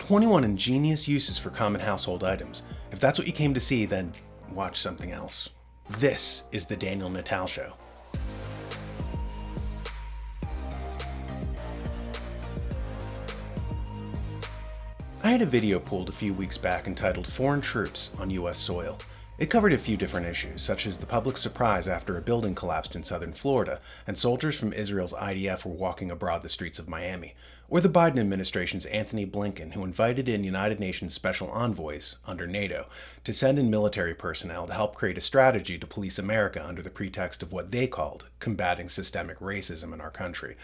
21 ingenious uses for common household items. If that's what you came to see, then watch something else. This is the Daniel Natal Show. I had a video pulled a few weeks back entitled Foreign Troops on US Soil. It covered a few different issues, such as the public surprise after a building collapsed in southern Florida and soldiers from Israel's IDF were walking abroad the streets of Miami, or the Biden administration's Anthony Blinken, who invited in United Nations special envoys, under NATO, to send in military personnel to help create a strategy to police America under the pretext of what they called combating systemic racism in our country.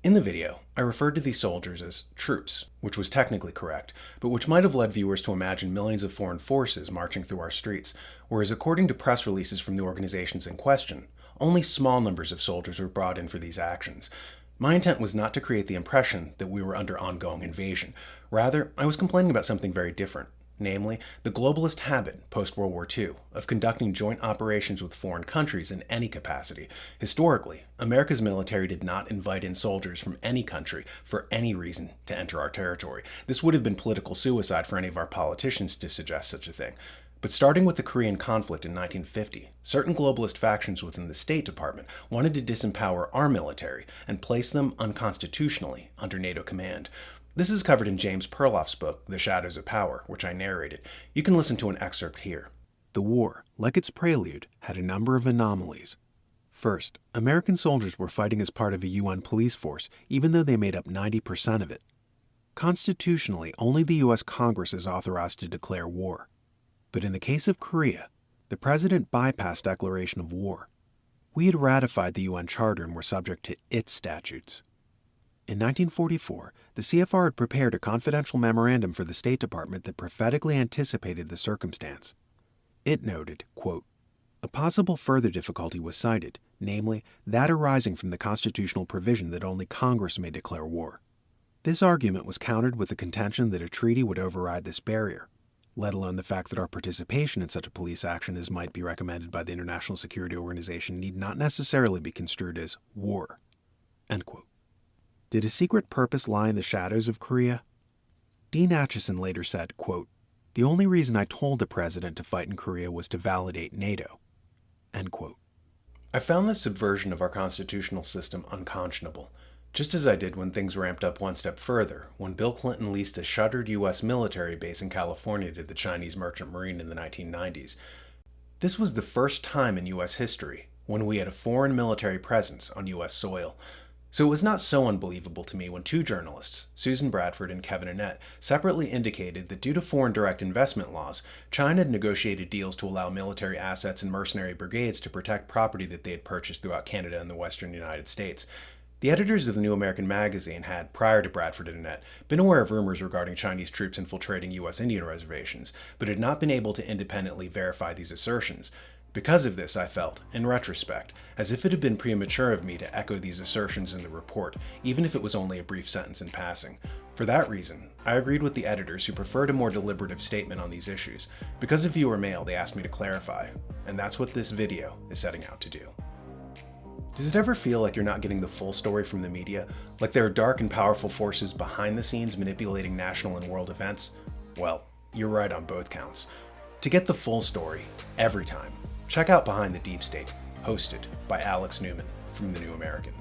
In the video, I referred to these soldiers as troops, which was technically correct, but which might have led viewers to imagine millions of foreign forces marching through our streets, whereas according to press releases from the organizations in question, only small numbers of soldiers were brought in for these actions. My intent was not to create the impression that we were under ongoing invasion. Rather, I was complaining about something very different. Namely, the globalist habit, post-World War II, of conducting joint operations with foreign countries in any capacity. Historically, America's military did not invite in soldiers from any country for any reason to enter our territory. This would have been political suicide for any of our politicians to suggest such a thing. But starting with the Korean conflict in 1950, certain globalist factions within the State Department wanted to disempower our military and place them unconstitutionally under NATO command. This is covered in James Perloff's book, The Shadows of Power, which I narrated. You can listen to an excerpt here. The war, like its prelude, had a number of anomalies. First, American soldiers were fighting as part of a UN police force, even though they made up 90% of it. Constitutionally, only the U.S. Congress is authorized to declare war. But in the case of Korea, the president bypassed declaration of war. We had ratified the UN Charter and were subject to its statutes. In 1944, the CFR had prepared a confidential memorandum for the State Department that prophetically anticipated the circumstance. It noted, quote, "A possible further difficulty was cited, namely, that arising from the constitutional provision that only Congress may declare war. This argument was countered with the contention that a treaty would override this barrier, let alone the fact that our participation in such a police action as might be recommended by the International Security Organization need not necessarily be construed as war." End quote. Did a secret purpose lie in the shadows of Korea? Dean Acheson later said, quote, "The only reason I told the president to fight in Korea was to validate NATO." End quote. I found this subversion of our constitutional system unconscionable, just as I did when things ramped up one step further, when Bill Clinton leased a shuttered U.S. military base in California to the Chinese Merchant Marine in the 1990s. This was the first time in U.S. history when we had a foreign military presence on U.S. soil. So it was not so unbelievable to me when two journalists, Susan Bradford and Kevin Annett, separately indicated that due to foreign direct investment laws, China had negotiated deals to allow military assets and mercenary brigades to protect property that they had purchased throughout Canada and the western United States. The editors of the New American Magazine had, prior to Bradford and Annett, been aware of rumors regarding Chinese troops infiltrating U.S. Indian reservations, but had not been able to independently verify these assertions. Because of this, I felt, in retrospect, as if it had been premature of me to echo these assertions in the report, even if it was only a brief sentence in passing. For that reason, I agreed with the editors who preferred a more deliberative statement on these issues. Because of viewer mail, they asked me to clarify, and that's what this video is setting out to do. Does it ever feel like you're not getting the full story from the media? Like there are dark and powerful forces behind the scenes manipulating national and world events? Well, you're right on both counts. To get the full story, every time, check out Behind the Deep State, hosted by Alex Newman from The New American.